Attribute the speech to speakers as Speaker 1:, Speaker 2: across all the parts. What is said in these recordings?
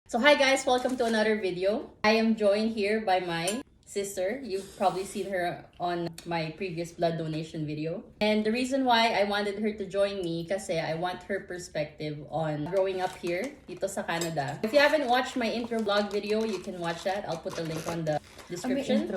Speaker 1: So hi guys, welcome to another video. I am joined here by my sister. You've probably seen her on my previous blood donation video. And the reason why I wanted her to join me kasi I want her perspective on growing up here dito sa Canada. If you haven't watched my intro vlog video, you can watch that. I'll put a link on the description.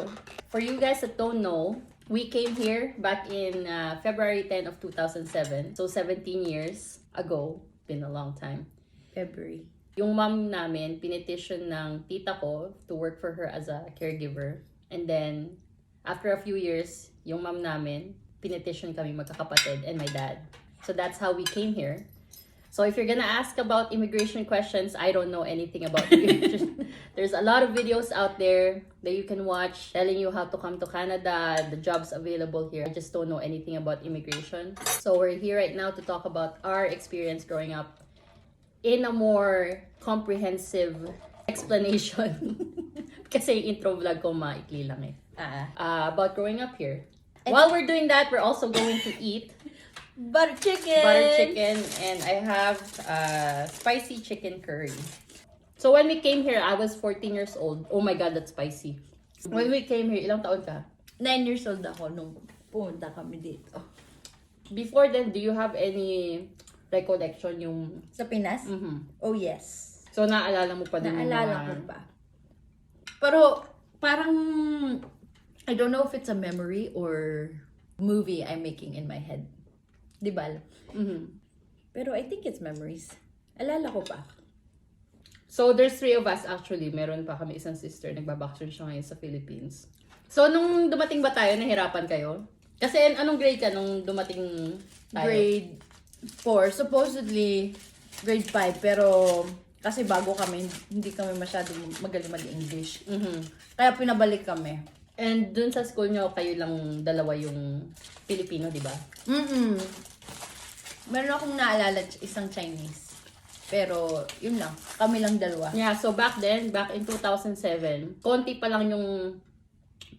Speaker 1: For you guys that don't know, we came here back in February 10 of 2007. So 17 years ago. Been a long time.
Speaker 2: February.
Speaker 1: Yung mom namin, pinetition ng tita ko to work for her as a caregiver. And then, after a few years, yung mom namin, pinetition kami magkakapatid and my dad. So that's how we came here. So if you're gonna ask about immigration questions, I don't know anything about immigration. There's a lot of videos out there that you can watch telling you how to come to Canada, the jobs available here. I just don't know anything about immigration. So we're here right now to talk about our experience growing up in a more comprehensive explanation. Kasi yung intro vlog ko maikli lang eh. About growing up here. And while we're doing that, we're also going to eat
Speaker 2: Butter chicken!
Speaker 1: butter chicken, and I have spicy chicken curry. So when we came here, I was 14 years old. Oh my God, that's spicy. When we came here, ilang taon ka?
Speaker 2: 9 years old ako nung pumunta kami dito.
Speaker 1: Before then, do you have any recollection yung...
Speaker 2: Sa Pinas?
Speaker 1: Mhm.
Speaker 2: Oh yes.
Speaker 1: So naalala mo pa din yung
Speaker 2: Naalala
Speaker 1: mga...
Speaker 2: ko pa. Pero parang, I don't know if it's a memory or movie I'm making in my head. Di ba?
Speaker 1: Mhm.
Speaker 2: Pero I think it's memories. Alala ko pa.
Speaker 1: So there's three of us actually. Meron pa kami isang sister. Nagbabakasyon siya ngayon sa Philippines. So nung dumating ba tayo, nahirapan kayo? Kasi anong grade ka nung dumating tayo?
Speaker 2: Grade 4. Supposedly, grade 5. Pero kasi bago kami, hindi kami masyadong magaling mag-English.
Speaker 1: Mhm.
Speaker 2: Kaya pinabalik kami.
Speaker 1: And dun sa school nyo, kayo lang dalawa yung Pilipino, di ba?
Speaker 2: Meron akong naalala isang Chinese. Pero, yun lang. Kami lang dalawa.
Speaker 1: Yeah, so back then, back in 2007, konti pa lang yung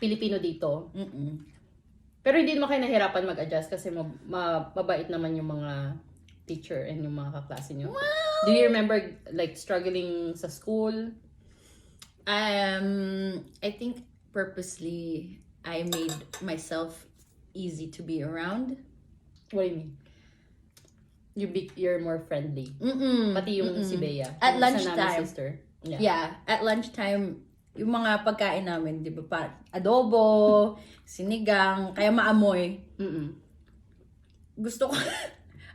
Speaker 1: Pilipino dito. Pero hindi naman kayo nahirapan mag-adjust kasi mabait naman yung mga teacher and yung mga kaklase nyo.
Speaker 2: Wow!
Speaker 1: Do you remember like struggling sa school?
Speaker 2: I think purposely I made myself easy to be around.
Speaker 1: What do you mean? You're more friendly. Pati yung si Bea.
Speaker 2: At
Speaker 1: yung isa
Speaker 2: lunchtime.
Speaker 1: naming sister.
Speaker 2: Yeah, at lunchtime, yung mga pagkain namin, di ba, adobo, sinigang, kaya maamoy. Gusto ko,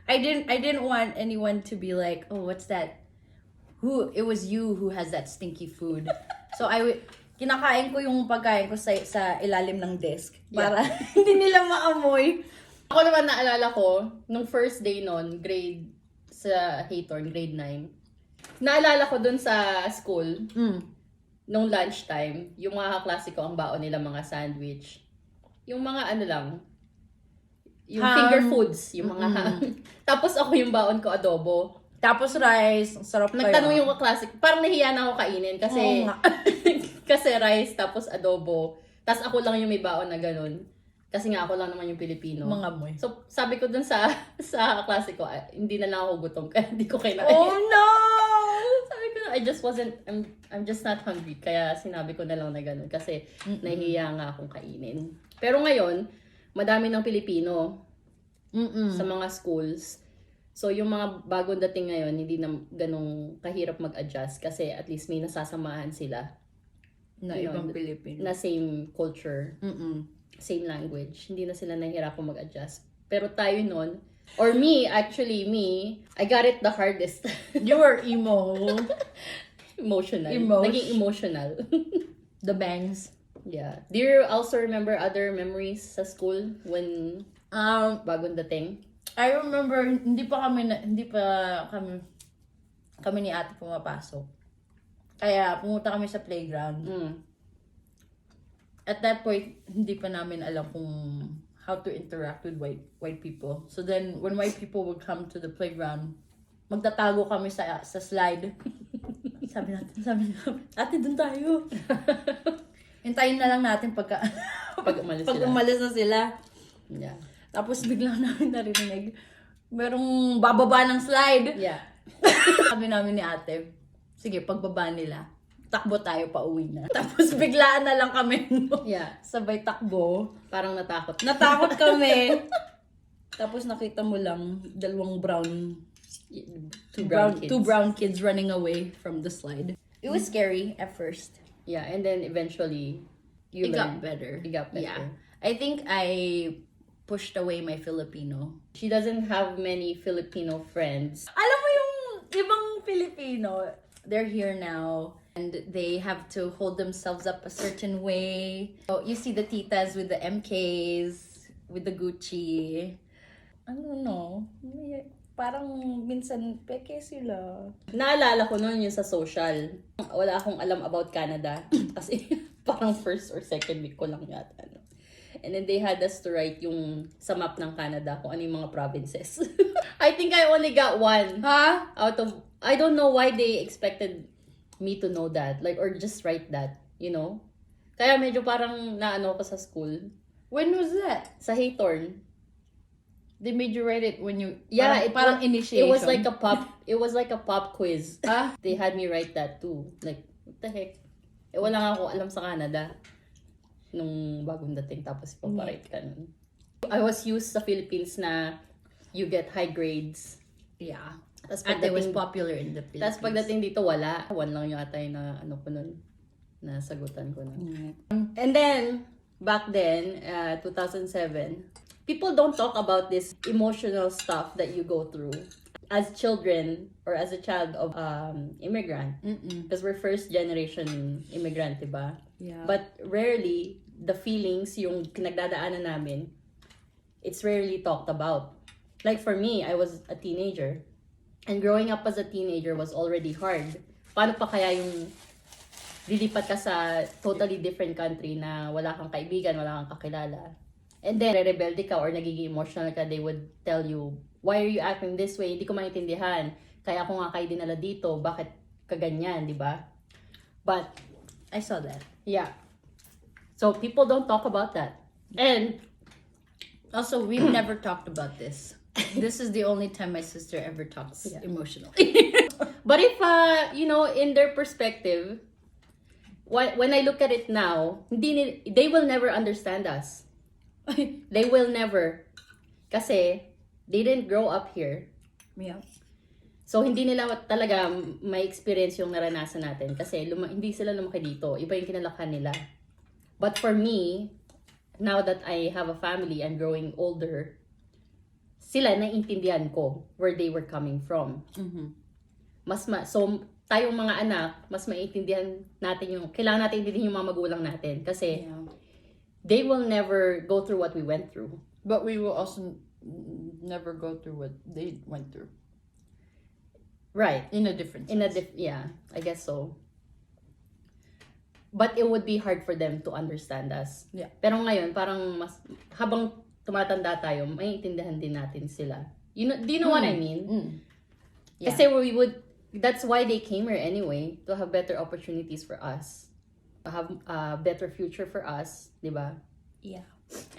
Speaker 2: I didn't want anyone to be like, oh, what's that? It was you who has that stinky food. So kinakain ko yung pagkain ko sa ilalim ng desk para hindi nila maamoy.
Speaker 1: Ako naman naalala ko, nung first day nun, grade sa Haythorn, grade 9. Naalala ko dun sa school, nung lunchtime, yung mga kaklase ko, ang baon nila mga sandwich. Yung mga ano lang, yung finger foods, yung mga ham. Tapos ako yung baon ko adobo.
Speaker 2: Tapos rice, ang sarap kaya.
Speaker 1: Nagtanong yung kaklase, parang nahiya na ako kainin kasi
Speaker 2: Oo nga.
Speaker 1: kasi rice tapos adobo. Tapos ako lang yung may baon na ganun. Kasi nga ako lang naman yung Pilipino.
Speaker 2: Mga moy.
Speaker 1: So sabi ko dun sa kaklase ko, hindi na lang ako gutom kaya hindi ko kinain.
Speaker 2: Oh no!
Speaker 1: Sabi ko, I'm just not hungry. Kaya sinabi ko na lang na ganun kasi nahihiya nga akong kainin. Pero ngayon, madami ng Pilipino sa mga schools. So, yung mga bagong dating ngayon, hindi na ganong kahirap mag-adjust kasi at least may nasasamahan sila.
Speaker 2: Na ibang Pilipino.
Speaker 1: Na same culture, same language. Hindi na sila nahihirapang mag-adjust. Pero tayo nun, or me, I got it the hardest.
Speaker 2: You were emo.
Speaker 1: Emotional. Naging emotional.
Speaker 2: The bangs.
Speaker 1: Yeah. Do you also remember other memories sa school when bagong dating?
Speaker 2: I remember hindi pa kami ni ate pumapasok. Kaya pumunta kami sa playground. At that point, hindi pa namin alam kung how to interact with white people. So then when white people would come to the playground, magtatago kami sa slide. Sabi natin, ate, dun tayo. Hintayin na lang natin pag umalis na sila.
Speaker 1: Yeah.
Speaker 2: Tapos biglang namin narinig, merong bababa ng slide.
Speaker 1: Yeah.
Speaker 2: Sabi namin ni ate, sige, pagbaba nila, takbo tayo pa uwi na. Tapos biglaan na lang kami.
Speaker 1: Yeah.
Speaker 2: Sabay takbo.
Speaker 1: Parang natakot.
Speaker 2: Natakot kami. Tapos nakita mo lang dalawang two brown kids running away from the slide. It was scary at first.
Speaker 1: Yeah, and then eventually,
Speaker 2: It got better.
Speaker 1: It got better.
Speaker 2: Yeah. I think I pushed away my Filipino.
Speaker 1: She doesn't have many Filipino friends.
Speaker 2: Alam mo yung ibang Filipino, they're here now and they have to hold themselves up a certain way. So you see the titas with the MKs, with the Gucci. I don't know. Parang minsan peke sila.
Speaker 1: Naalala ko noon yung sa social. Wala akong alam about Canada. Kasi parang first or second week ko lang yata. No? And then they had us to write yung sa map ng Canada kung ano yung mga provinces. I think I only got one.
Speaker 2: Ha?
Speaker 1: Out of, I don't know why they expected me to know that. Like, or just write that, you know? Kaya medyo parang naano ko sa school.
Speaker 2: When was that?
Speaker 1: Sa Haytorn.
Speaker 2: They made you write it when you...
Speaker 1: Yeah,
Speaker 2: parang initiation.
Speaker 1: It was like a pop quiz. They had me write that too. Like, what the heck? Wala nga ako alam sa Canada nung bagong dating tapos ipapawrite ka nun. I was used sa Philippines na you get high grades.
Speaker 2: Yeah.
Speaker 1: Tas
Speaker 2: At it was popular in the Philippines.
Speaker 1: Tapos pagdating dito, wala. One lang yung atay na ano ko nun. Nasagutan ko nun. And then, back then, 2007, people don't talk about this emotional stuff that you go through as children or as a child of immigrant. Because we're first generation immigrant, diba?
Speaker 2: Yeah.
Speaker 1: But rarely, the feelings, yung pinagdadaanan namin, it's rarely talked about. Like for me, I was a teenager. And growing up as a teenager was already hard. Paano pa kaya yung lilipat ka sa totally different country na wala kang kaibigan, wala kang kakilala. And then, re-rebelde ka or nagiging emotional ka, they would tell you, why are you acting this way? Hindi ko maintindihan. Kaya ako nga kayo dinala dito. Bakit kaganyan, di ba? But,
Speaker 2: I saw that.
Speaker 1: yeah. So, people don't talk about that. And,
Speaker 2: Also, we've never talked about this. This is the only time my sister ever talks emotionally.
Speaker 1: but if, in their perspective, when I look at it now, they will never understand us. They will never. Kasi, they didn't grow up here.
Speaker 2: Yeah.
Speaker 1: So, hindi nila talaga may experience yung naranasan natin. Kasi, hindi sila lumaki dito. Iba yung kinalakihan nila. But for me, now that I have a family and growing older, sila naiintindihan ko where they were coming from. So, tayong mga anak, mas maiintindihan natin kailangan natin intindihin yung mga magulang natin. Kasi, they will never go through what we went through.
Speaker 2: But we will also never go through what they went through.
Speaker 1: Right.
Speaker 2: In a different sense.
Speaker 1: Yeah, I guess so. But it would be hard for them to understand us.
Speaker 2: Yeah.
Speaker 1: Pero ngayon, parang habang tumatanda tayo, maiintindihan din natin sila. Do you know what I mean?
Speaker 2: Yeah.
Speaker 1: Kasi that's why they came here anyway, to have better opportunities for us. To have a better future for us, di ba?
Speaker 2: Yeah.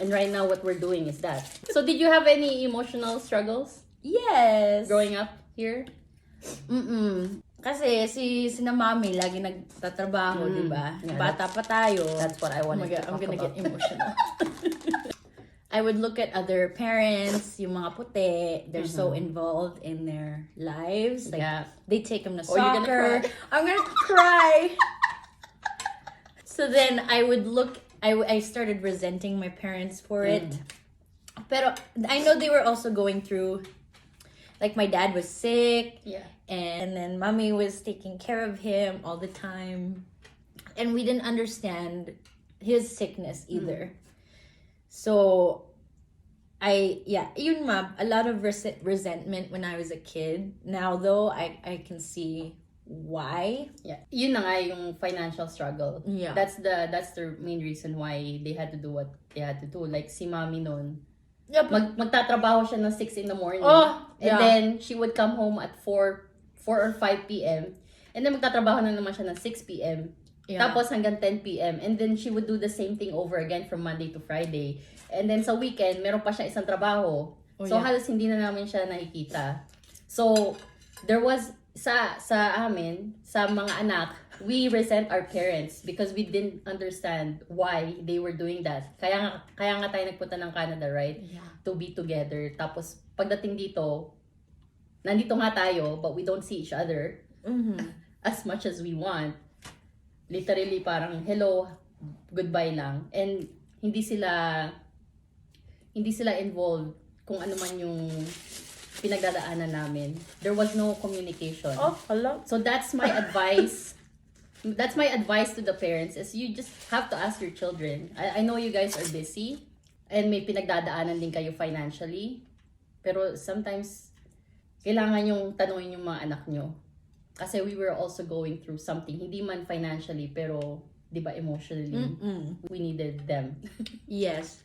Speaker 1: And right now, what we're doing is that. So, did you have any emotional struggles
Speaker 2: Yes.
Speaker 1: growing up here?
Speaker 2: Kasi sina mami lagi nagtatrabaho, di ba?
Speaker 1: Yeah,
Speaker 2: Bata pa tayo.
Speaker 1: That's what I
Speaker 2: Oh my
Speaker 1: wanted
Speaker 2: God,
Speaker 1: to
Speaker 2: I'm
Speaker 1: talk
Speaker 2: gonna
Speaker 1: about.
Speaker 2: get emotional. I would look at other parents, yung mga puti, they're so involved in their lives. Like,
Speaker 1: Yeah.
Speaker 2: they take them to
Speaker 1: Oh, you're gonna
Speaker 2: soccer.
Speaker 1: cry.
Speaker 2: I'm gonna cry. So then I would look, I started resenting my parents for it. Pero I know they were also going through, like my dad was sick.
Speaker 1: Yeah.
Speaker 2: And then mommy was taking care of him all the time. And we didn't understand his sickness either. So, yun a lot of resentment when I was a kid. Now though, I can see why.
Speaker 1: Yeah. Yun na nga yung financial struggle.
Speaker 2: Yeah.
Speaker 1: That's the main reason why they had to do what they had to do. Like si mami noon, magtatrabaho siya ng 6 in the morning. And then she would come home at 4 or 5 p.m. And then magtatrabaho na naman siya ng 6 p.m.
Speaker 2: Yeah.
Speaker 1: Tapos hanggang 10 p.m. And then she would do the same thing over again from Monday to Friday. And then sa weekend, meron pa siya isang trabaho. So halos hindi na namin siya nakikita. So sa amin, sa mga anak, we resent our parents because we didn't understand why they were doing that. Kaya nga tayo nagpunta ng Canada, right?
Speaker 2: Yeah.
Speaker 1: To be together. Tapos pagdating dito, nandito nga tayo, but we don't see each other as much as we want. Literally parang hello, goodbye lang. And hindi sila involved kung ano man yung pinagdadaanan namin. There was no communication.
Speaker 2: Oh, hello.
Speaker 1: So that's my advice. That's my advice to the parents is you just have to ask your children. I know you guys are busy and may pinagdadaanan din kayo financially. Pero sometimes kailangan yung tanungin yung mga anak nyo. Kasi we were also going through something. Hindi man financially, pero di ba emotionally, we needed them.
Speaker 2: Yes.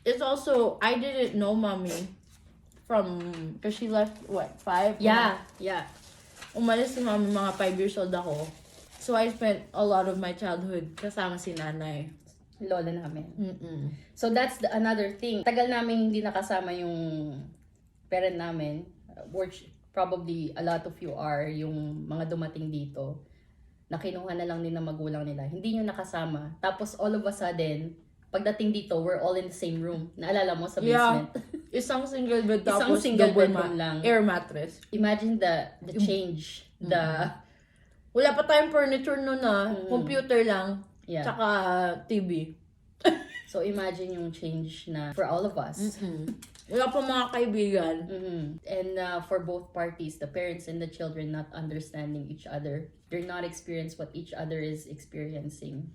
Speaker 2: It's also, I didn't know mommy because she left, what, 5?
Speaker 1: Yeah.
Speaker 2: Umalis si mommy, mga 5 years old ako. So I spent a lot of my childhood kasama si nanay.
Speaker 1: Lola namin. So that's another thing. Tagal namin hindi nakasama yung parent namin, which probably a lot of you are, yung mga dumating dito, na kinuha na lang din ng magulang nila. Hindi nyo nakasama. Tapos all of a sudden, pagdating dito, we're all in the same room. Naalala mo sa basement?
Speaker 2: Yeah. Isang single bed
Speaker 1: Isang
Speaker 2: tapos
Speaker 1: single
Speaker 2: double
Speaker 1: bedroom lang.
Speaker 2: air mattress.
Speaker 1: Imagine the change.
Speaker 2: Wala pa tayong furniture noon computer lang.
Speaker 1: Yeah.
Speaker 2: Tsaka TV.
Speaker 1: So imagine yung change na for all of us.
Speaker 2: Wala pa mga kaibigan.
Speaker 1: And for both parties, the parents and the children not understanding each other. They're not experiencing what each other is experiencing.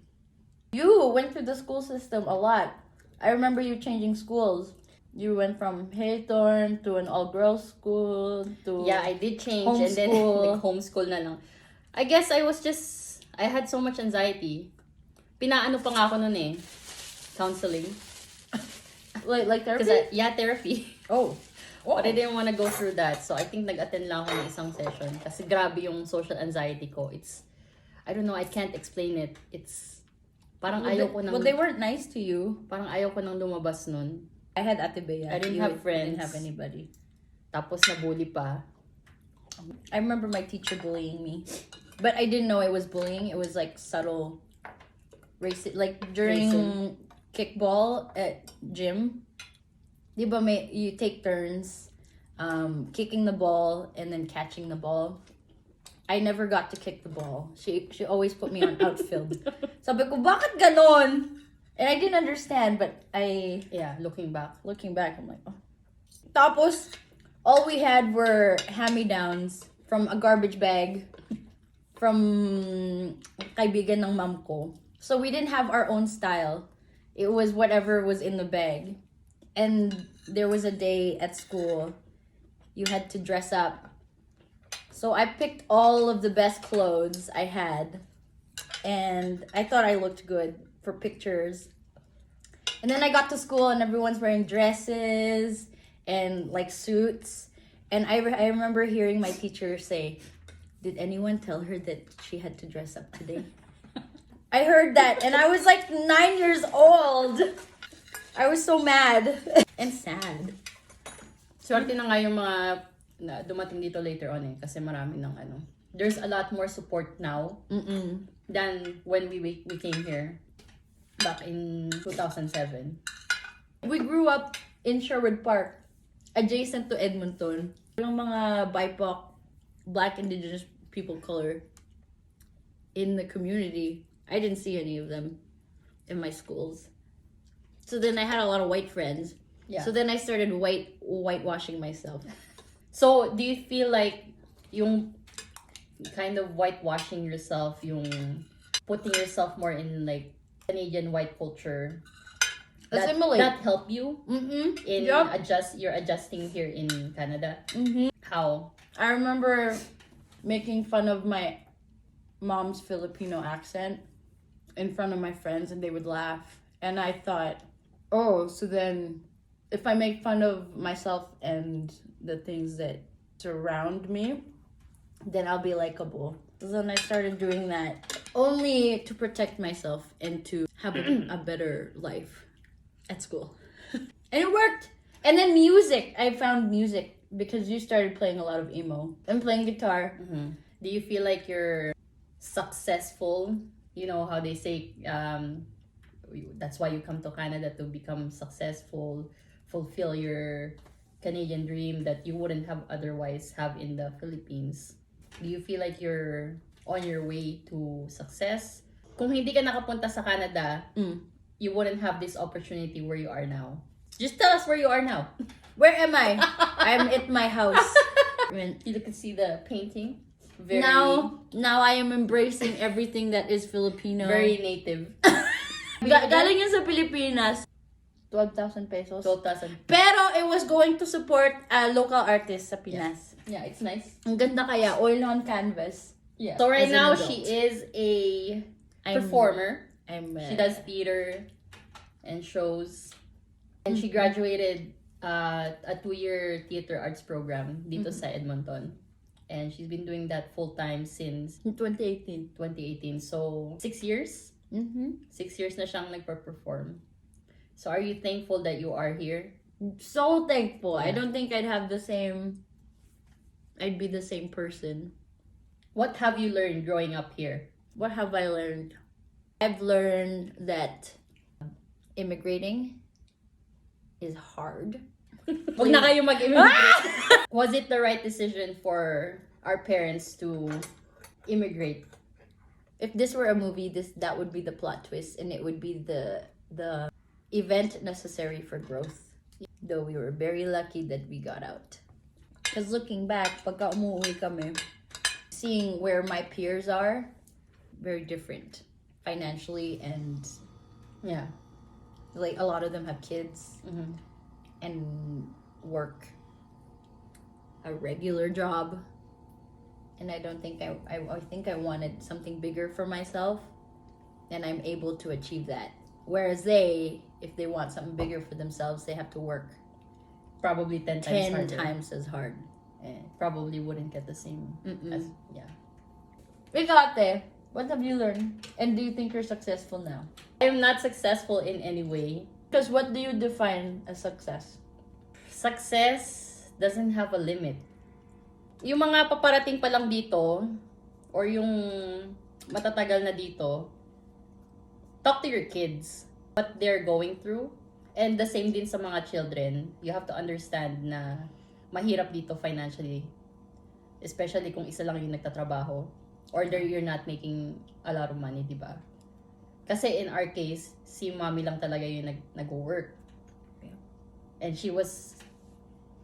Speaker 2: You went through the school system a lot. I remember you changing schools. You went from Haythorne to an all-girls school to
Speaker 1: Yeah, I did change and then like, homeschool na lang. I guess I had so much anxiety. Pinaano pa nga ako nun eh. Counseling.
Speaker 2: like therapy?
Speaker 1: Therapy.
Speaker 2: Oh.
Speaker 1: But I didn't want to go through that. So I think nag-attend lang ako ng isang session. Kasi grabe yung social anxiety ko. I don't know, I can't explain it. Parang ayaw ko nang...
Speaker 2: But they weren't nice to you.
Speaker 1: Parang ayaw ko nang lumabas nun.
Speaker 2: I had Ate Bea.
Speaker 1: I didn't have friends.
Speaker 2: Didn't have anybody.
Speaker 1: Tapos nabully pa.
Speaker 2: I remember my teacher bullying me. But I didn't know it was bullying. It was like subtle racism. Like during kickball at gym, diba you take turns kicking the ball and then catching the ball. I never got to kick the ball. She always put me on outfield. Sabi ko, bakit ganon? And I didn't understand, but
Speaker 1: looking back,
Speaker 2: I'm like, oh. Tapos, all we had were hand-me-downs from a garbage bag from kaibigan ng mom ko. So we didn't have our own style. It was whatever was in the bag. And there was a day at school, you had to dress up. So I picked all of the best clothes I had. And I thought I looked good for pictures. And then I got to school and everyone's wearing dresses and like suits. And I remember hearing my teacher say, "Did anyone tell her that she had to dress up today?" I heard that and I was like 9 years old. I was so mad and sad.
Speaker 1: Swerte na nga yung mga na dumating dito later on kasi marami ng there's a lot more support now than when we came here back in 2007.
Speaker 2: We grew up in Sherwood Park, adjacent to Edmonton. Yung mga BIPOC, Black Indigenous people color in the community, I didn't see any of them in my schools. So then I had a lot of white friends.
Speaker 1: Yeah.
Speaker 2: So then I started whitewashing myself.
Speaker 1: So, do you feel like yung kind of whitewashing yourself, yung putting yourself more in like Canadian white culture,
Speaker 2: Assimilate.
Speaker 1: that help you in
Speaker 2: Yep.
Speaker 1: you're adjusting here in Canada? How?
Speaker 2: I remember making fun of my mom's Filipino accent in front of my friends and they would laugh. And I thought, oh, so then if I make fun of myself and the things that surround me, then I'll be likable. So then I started doing that only to protect myself and to have a better life at school. And it worked. And then music. I found music because you started playing a lot of emo and playing guitar.
Speaker 1: Mm-hmm. Do you feel like you're successful? You know how they say that's why you come to Canada, to become successful, fulfill your Canadian dream that you wouldn't have otherwise have in the Philippines. Do you feel like you're on your way to success? Kung hindi ka nakapunta sa Canada, you wouldn't have this opportunity where you are now. Just tell us where you are now.
Speaker 2: Where am I? I'm at my house.
Speaker 1: You can see the painting. Very,
Speaker 2: Now I am embracing everything that is Filipino.
Speaker 1: very native.
Speaker 2: Galing yun sa Pilipinas. 12,000 pesos.
Speaker 1: 12,000.
Speaker 2: Pero it was going to support a local artist sa Pinas.
Speaker 1: Yeah, it's nice.
Speaker 2: Ang ganda kaya, oil on canvas.
Speaker 1: Yeah. So right
Speaker 2: As an
Speaker 1: now,
Speaker 2: adult.
Speaker 1: she is a performer. She does theater and shows. And she graduated a 2-year theater arts program dito sa Edmonton. And she's been doing that full-time since
Speaker 2: 2018.
Speaker 1: 2018. So, 6 years? 6 years na siyang nagpa-perform. So, are you thankful that you are here?
Speaker 2: So thankful. I
Speaker 1: Yeah.
Speaker 2: don't think I'd be the same person.
Speaker 1: What have you learned growing up here?
Speaker 2: What have I learned? I've learned that immigrating is hard.
Speaker 1: Huwag na kayo mag-immigrate. Was it the right decision for our parents to immigrate?
Speaker 2: If this were a movie, that would be the plot twist, and it would be the event necessary for growth. Though we were very lucky that we got out. Because looking back, pagka umuwi kami, seeing where my peers are, very different financially, and
Speaker 1: Yeah.
Speaker 2: like a lot of them have kids
Speaker 1: Mm-hmm.
Speaker 2: and work a regular job. And I don't think I think I wanted something bigger for myself, and I'm able to achieve that. Whereas if they want something bigger for themselves, they have to work
Speaker 1: Probably 10 times
Speaker 2: 10
Speaker 1: harder.
Speaker 2: times as hard.
Speaker 1: Probably wouldn't get the same as, yeah.
Speaker 2: Ikaw, ate, what have you learned? And do you think you're successful now?
Speaker 1: I am not successful in any way.
Speaker 2: Because what do you define as success?
Speaker 1: Success doesn't have a limit. Yung mga paparating pa lang dito, or yung matatagal na dito, talk to your kids, what they're going through. And the same din sa mga children. You have to understand na mahirap dito financially. Especially kung isa lang yung nagtatrabaho. Or you're not making a lot of money, di ba? Kasi in our case, si mommy lang talaga yung nag-work. And she was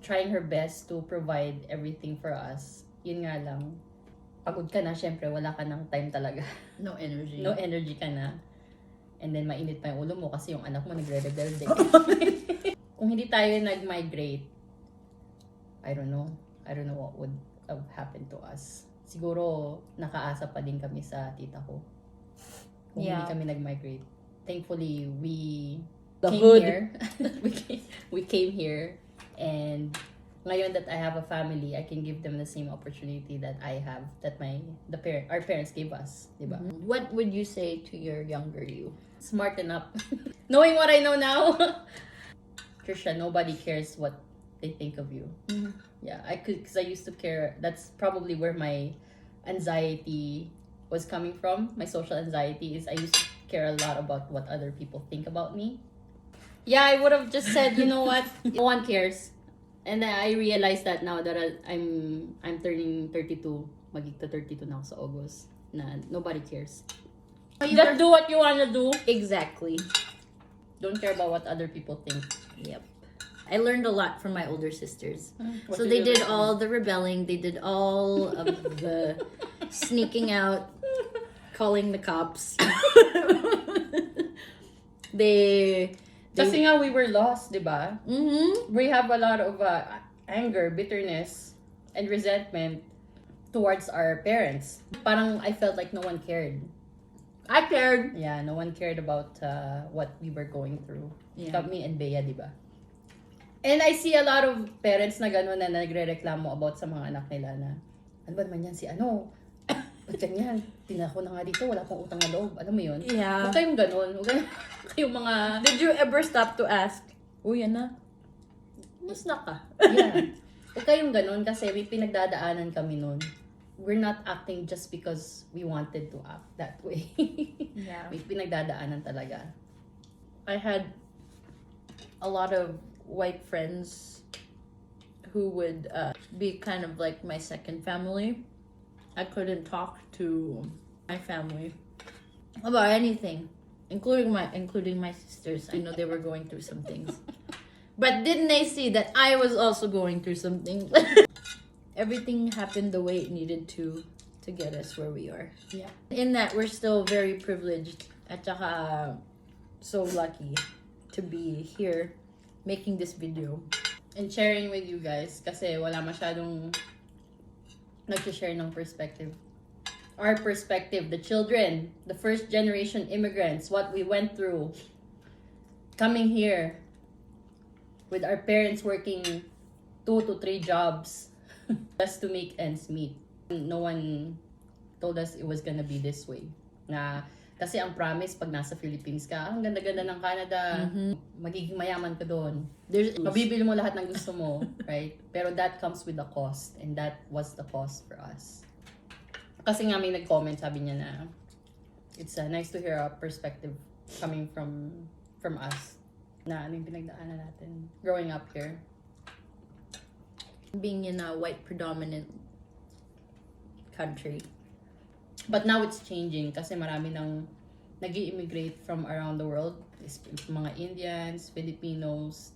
Speaker 1: trying her best to provide everything for us. Yun nga lang, pagod ka na, syempre, wala ka ng time talaga.
Speaker 2: No energy.
Speaker 1: No energy ka na. And then, mainit pa yung ulo mo kasi yung anak mo nagre-rebelde. Kung hindi tayo nag-migrate, I don't know what would have happened to us. Siguro, nakaasa pa din kami sa tita ko. Kung hindi kami nag-migrate. Thankfully, we came here. we came here. And ngayon that I have a family, I can give them the same opportunity that I have, that our parents gave us, diba?
Speaker 2: What would you say to your younger you?
Speaker 1: Smarten up. Knowing what I know now, Trisha, nobody cares what they think of you. Yeah, because I used to care. That's probably where my anxiety was coming from. My social anxiety is I used to care a lot about what other people think about me. Yeah, I would have just said, you know what? No one cares. And then I realized that now that I'm turning 32, magigta 32 na ako sa August, na nobody cares. Just do what you wanna do.
Speaker 2: Exactly.
Speaker 1: Don't care about what other people think.
Speaker 2: Yep. I learned a lot from my older sisters.
Speaker 1: What
Speaker 2: So
Speaker 1: did
Speaker 2: they
Speaker 1: you
Speaker 2: did
Speaker 1: learn?
Speaker 2: all the rebelling. They did all of the sneaking out, calling the cops. They
Speaker 1: Kasi nga we were lost, di ba?
Speaker 2: Mm-hmm.
Speaker 1: We have a lot of anger, bitterness, and resentment towards our parents. Parang I felt like no one cared.
Speaker 2: I cared.
Speaker 1: Yeah, no one cared about what we were going through.
Speaker 2: Yeah.
Speaker 1: Me and Bea, di ba? And I see a lot of parents na gano'n na nagre-reklamo about sa mga anak nila na, ano ba naman yan si ano? Ba't ganyan? Tinako na nga dito, wala pang utang na loob. Alam mo yun?
Speaker 2: Yeah.
Speaker 1: Huwag kayong gano'n. Huwag kayong mga...
Speaker 2: Did you ever stop to ask, yan na? Mas ka?
Speaker 1: Yeah. Huwag kayong ganun kasi may pinagdadaanan kami nun. We're not acting just because we wanted to act that way.
Speaker 2: Yeah.
Speaker 1: May pinagdadaanan talaga.
Speaker 2: I had a lot of white friends who would be kind of like my second family. I couldn't talk to my family about anything, including my sisters. I know they were going through some things. But didn't they see that I was also going through something? Everything happened the way it needed to get us where we are.
Speaker 1: Yeah.
Speaker 2: In that, we're still very privileged at saka so lucky to be here making this video.
Speaker 1: And sharing with you guys kasi wala masyadong nag-share ng perspective. Our perspective, the children, the first generation immigrants, what we went through coming here with our parents working 2 to 3 jobs just to make ends meet. No one told us it was gonna be this way. Na kasi ang promise pag nasa Philippines ka, ang ganda-ganda ng Canada, magiging mayaman ka doon. Mabibili mo lahat ng gusto mo, right? Pero that comes with a cost, and that was the cost for us. Kasi nga may nag-comment, sabi niya na it's nice to hear a perspective coming from us na ano yung pinagdaanan natin growing up here.
Speaker 2: Being in a white predominant country.
Speaker 1: But now it's changing kasi marami nang nag-i-immigrate from around the world. Mga Indians, Filipinos,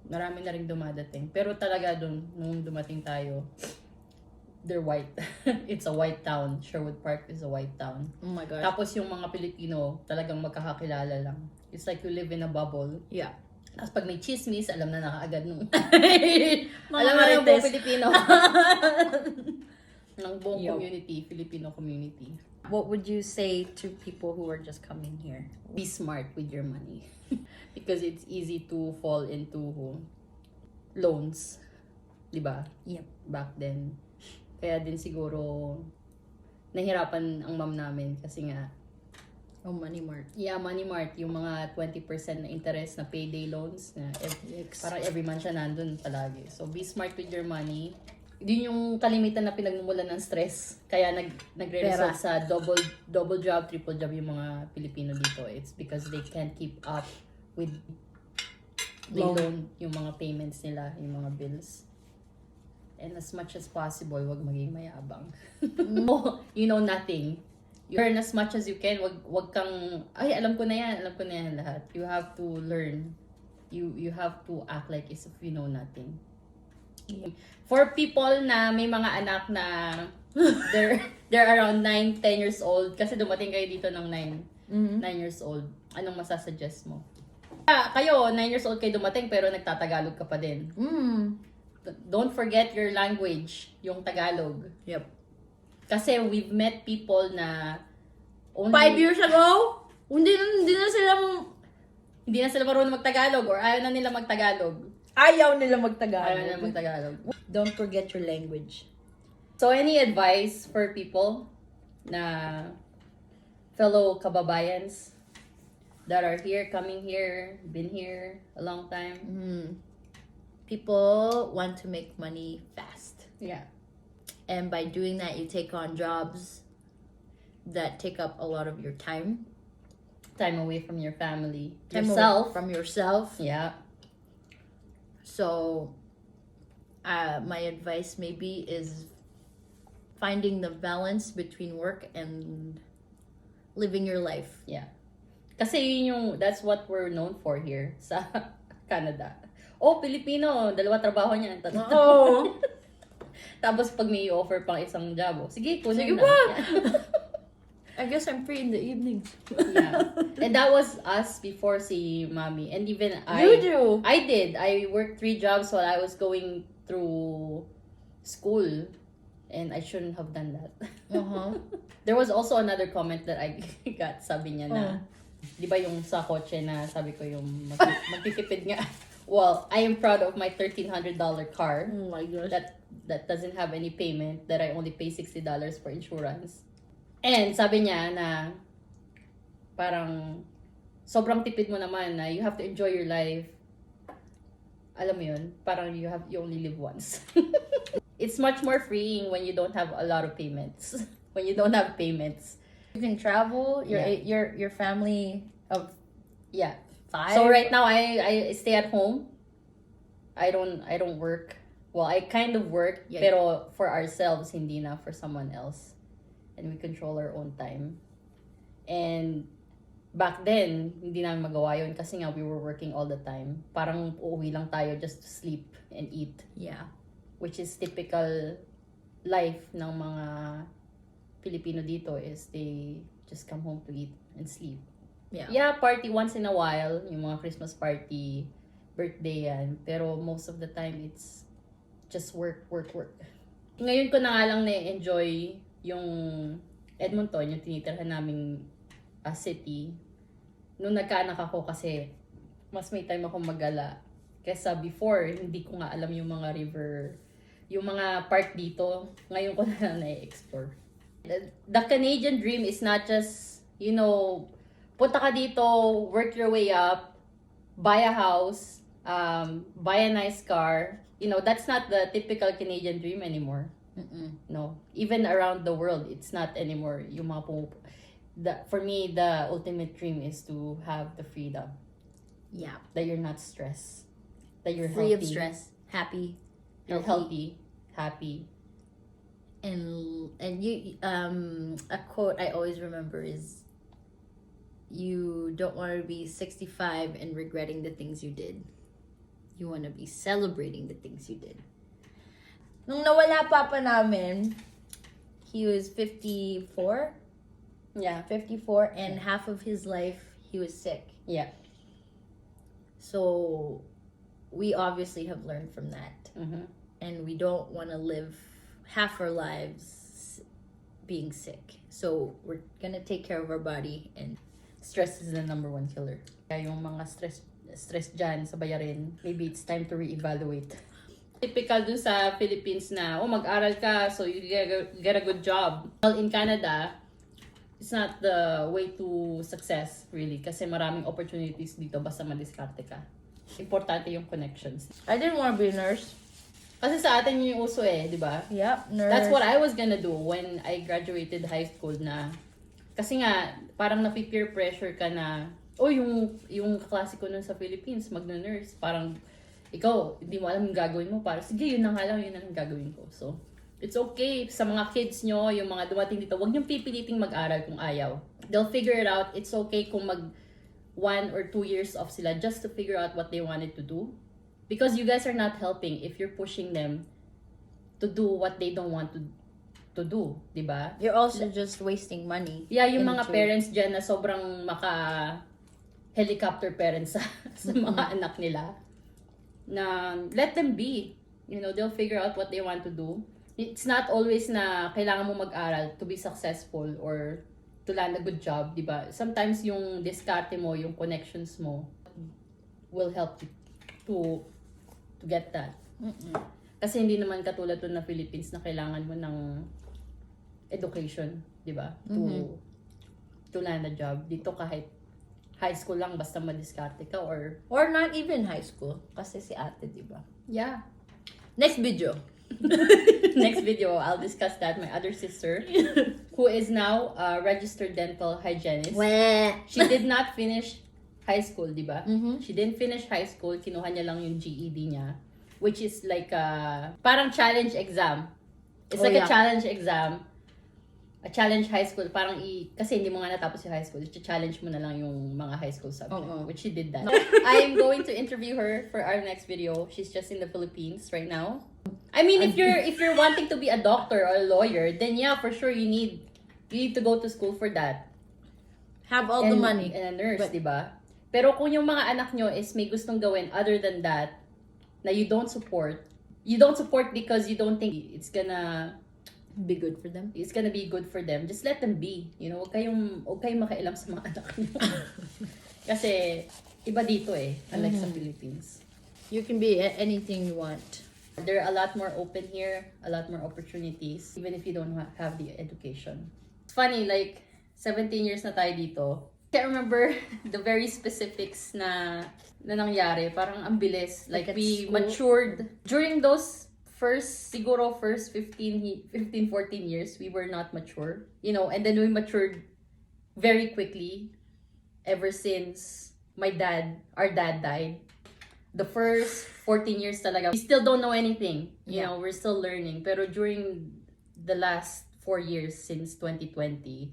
Speaker 1: marami na rin dumadating. Pero talaga dun, nung dumating tayo, they're white. It's a white town. Sherwood Park is a white town.
Speaker 2: Oh my gosh.
Speaker 1: Tapos yung mga Pilipino, talagang magkakakilala lang. It's like you live in a bubble.
Speaker 2: Yeah.
Speaker 1: Tapos pag may chismis, alam na nakaagad nung.
Speaker 2: Mga
Speaker 1: alam na yung buong
Speaker 2: marites.
Speaker 1: Pilipino. Ng buong
Speaker 2: Yo.
Speaker 1: community, Filipino community.
Speaker 2: What would you say to people who are just coming here?
Speaker 1: Be smart with your money. Because it's easy to fall into loans. Diba?
Speaker 2: Yep.
Speaker 1: Back then. Kaya din siguro nahirapan ang mom namin kasi nga
Speaker 2: Oh, Money Mart.
Speaker 1: yeah, Money Mart, yung mga 20% na interest na payday loans na parang every month siya nandun palagi. So be smart with your money. Yun yung kalimitan na pinagmumulan ng stress. Kaya nagre-result sa double job, triple job yung mga Pilipino dito. It's because they can't keep up with the loan, yung mga payments nila, yung mga bills. And as much as possible, wag maging mayabang. You know nothing. You learn as much as you can. Wag kang, ay, alam ko na yan lahat. You have to learn. You have to act like as if you know nothing. For people na may mga anak na they're around 9, 10 years old, kasi dumating kayo dito ng 9 years old, anong masasuggest mo? Kayo, 9 years old kayo dumating, pero nagtatagalog ka pa din. Don't forget your language, yung Tagalog.
Speaker 2: Yep.
Speaker 1: Kasi we've met people na only
Speaker 2: 5 years ago, hindi na sila
Speaker 1: marunong magtagalog or ayaw na nila magtagalog.
Speaker 2: ayaw nila magtagalog.
Speaker 1: Ayaw na magtagalog.
Speaker 2: Don't forget your language.
Speaker 1: So, any advice for people na fellow kababayans that are here, coming here, been here a long time?
Speaker 2: People want to make money fast.
Speaker 1: Yeah.
Speaker 2: And by doing that, you take on jobs that take up a lot of your time.
Speaker 1: Time away from your family.
Speaker 2: Time
Speaker 1: Yourself.
Speaker 2: away from yourself.
Speaker 1: Yeah.
Speaker 2: So, my advice maybe is finding the balance between work and living your life.
Speaker 1: Yeah. Kasi yun yung, that's what we're known for here sa Canada. Oh, Pilipino, 2 trabaho niya.
Speaker 2: Oo.
Speaker 1: Tapos pag may offer pang isang job, oh, sige, kunin
Speaker 2: Sige
Speaker 1: na.
Speaker 2: pa.
Speaker 1: Yeah.
Speaker 2: I guess I'm free in the evenings.
Speaker 1: Yeah. And that was us before si Mommy. And even
Speaker 2: You do.
Speaker 1: I did. I worked 3 jobs while I was going through school. And I shouldn't have done that. There was also another comment that I got. Sabi niya na, di ba yung sa kotse na sabi ko yung magtitipid nga. Well, I am proud of my $1,300 car.
Speaker 2: Oh my gosh.
Speaker 1: That doesn't have any payment. That I only pay $60 for insurance. And sabi niya na parang sobrang tipid mo naman na you have to enjoy your life. alam mo yun, parang you only live once. It's much more freeing when you don't have a lot of payments. When you don't have payments.
Speaker 2: You can travel.
Speaker 1: Yeah.
Speaker 2: Your family of
Speaker 1: Yeah.
Speaker 2: 5.
Speaker 1: So right now I stay at home. I don't work. Well, I kind of work,
Speaker 2: Yeah.
Speaker 1: pero for ourselves, hindi na for someone else. And we control our own time. And back then, hindi namin magawa yun kasi nga we were working all the time. Parang uuwi lang tayo just to sleep and eat.
Speaker 2: Yeah.
Speaker 1: Which is typical life ng mga Filipino dito is they just come home to eat and sleep.
Speaker 2: Yeah.
Speaker 1: Yeah, party once in a while, yung mga Christmas party, birthday yan. Pero most of the time, it's just work. Ngayon ko na nga lang na-enjoy yung Edmonton, yung tinitirhan naming city. Nung nagkaanak ako kasi mas may time ako magala. Kesa before, hindi ko nga alam yung mga river, yung mga park dito. Ngayon ko na lang na-explore. The Canadian dream is not just, punta ka dito, work your way up, buy a house, buy a nice car. That's not the typical Canadian dream anymore. No. Even around the world, it's not anymore. Yung mga for me, the ultimate dream is to have the freedom.
Speaker 2: Yeah.
Speaker 1: That you're not stressed. That you're
Speaker 2: Free
Speaker 1: healthy.
Speaker 2: of stress, happy.
Speaker 1: You're healthy, happy.
Speaker 2: And you a quote I always remember is, you don't want to be 65 and regretting the things you did. You want to be celebrating the things you did. Nung nawala papa namin, he was 54.
Speaker 1: Yeah.
Speaker 2: 54, and half of his life he was sick.
Speaker 1: Yeah.
Speaker 2: So we obviously have learned from that.
Speaker 1: Mm-hmm.
Speaker 2: And we don't want to live half our lives being sick. So we're gonna take care of our body, and
Speaker 1: Stress is the number one killer. Kaya yung mga stress dyan sa bayarin, maybe it's time to reevaluate. Typical dun sa Philippines na, mag-aral ka, so you get a good job. Well, in Canada, it's not the way to success, really. Kasi maraming opportunities dito basta madiskarte ka. Importante yung connections.
Speaker 2: I didn't want to be a nurse.
Speaker 1: Kasi sa atin yung uso di ba?
Speaker 2: Yep, nurse.
Speaker 1: That's what I was gonna do when I graduated high school na. Kasi nga, parang napi-peer pressure ka na, yung kaklase ko nun sa Philippines, magna-nurse. Parang, ikaw, hindi mo alam yung gagawin mo. Parang, sige, yun na nga lang, yun na lang gagawin ko. So, it's okay. Sa mga kids nyo, yung mga dumating dito, huwag niyong pipiliting mag-aral kung ayaw. They'll figure it out. It's okay kung 1 or 2 years off sila just to figure out what they wanted to do. Because you guys are not helping if you're pushing them to do what they don't want to do, di ba?
Speaker 2: You're also just wasting money.
Speaker 1: Yeah, yung mga parents dyan na sobrang helicopter parents sa mga anak nila. Na let them be. They'll figure out what they want to do. It's not always na kailangan mo mag-aral to be successful or to land a good job, di ba? Sometimes yung diskarte mo, yung connections mo will help you to get that. Kasi hindi naman katulad to na Philippines na kailangan mo ng education, di ba? To land a job. Dito kahit high school lang basta madiskarte ka or
Speaker 2: not even high school kasi si ate, di ba?
Speaker 1: yeah.
Speaker 2: Next video.
Speaker 1: Next video, I'll discuss that. My other sister, who is now a registered dental hygienist. She did not finish high school, di ba? She didn't finish high school. Kinuha niya lang yung GED niya, which is like parang challenge exam. It's a challenge exam. A challenge high school. Parang kasi hindi mo nga natapos yung high school. I-challenge mo na lang yung mga high school subject. Which she did that. I am going to interview her for our next video. She's just in the Philippines right now. I mean, if you're wanting to be a doctor or a lawyer, then yeah, for sure you need to go to school for that.
Speaker 2: Have all the money.
Speaker 1: And a nurse, di ba? Pero kung yung mga anak nyo is may gustong gawin other than that, na you don't support because you don't think it's gonna
Speaker 2: be good for them.
Speaker 1: It's gonna be good for them. Just let them be. Huwag kayong makailam sa mga anak nyo. Kasi, iba dito unlike sa Philippines.
Speaker 2: You can be anything you want.
Speaker 1: There are a lot more open here, a lot more opportunities, even if you don't have the education. It's funny, like, 17 years na tayo dito, Can't remember the very specifics na nangyari. Parang ang bilis. Like,
Speaker 2: Like at
Speaker 1: we
Speaker 2: school?
Speaker 1: matured. During those first 15, 14 years, we were not mature. You know, and then we matured very quickly ever since our dad died. The first 14 years talaga, we still don't know anything. You know, we're still learning. Pero during the last 4 years since 2020,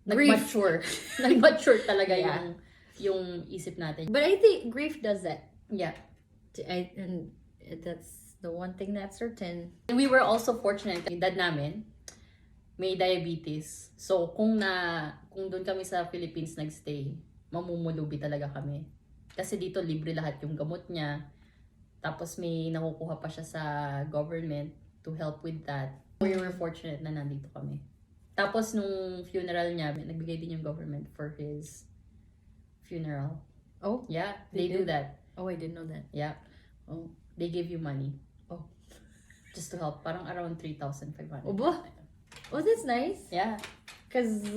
Speaker 1: nag-mature. Nag-mature talaga yung isip natin.
Speaker 2: But I think grief does that.
Speaker 1: Yeah.
Speaker 2: And that's the one thing that's certain.
Speaker 1: And we were also fortunate, yung dad namin may diabetes. So, kung doon kami sa Philippines nagstay, mamumulubi talaga kami. Kasi dito libre lahat yung gamot niya. Tapos may nakukuha pa siya sa government to help with that. We were fortunate na nandito kami. Tapos nung funeral niya, nagbigay din yung government for his funeral.
Speaker 2: Oh?
Speaker 1: Yeah, they do that.
Speaker 2: Oh, I didn't know that.
Speaker 1: Yeah.
Speaker 2: Oh.
Speaker 1: They give you money.
Speaker 2: Oh.
Speaker 1: Just to help. Parang around 3,500.
Speaker 2: Oh, ba? Oh, that's nice.
Speaker 1: Yeah.
Speaker 2: Because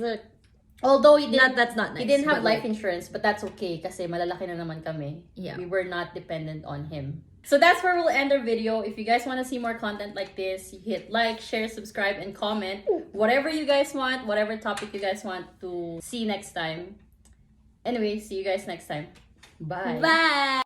Speaker 1: although
Speaker 2: that's not nice.
Speaker 1: he didn't have
Speaker 2: but
Speaker 1: life insurance, but that's okay kasi malalaki na naman kami.
Speaker 2: Yeah.
Speaker 1: We were not dependent on him. So that's where we'll end our video. If you guys want to see more content like this, you hit like, share, subscribe, and comment. Whatever you guys want, whatever topic you guys want to see next time. Anyway, see you guys next time. Bye.
Speaker 2: Bye.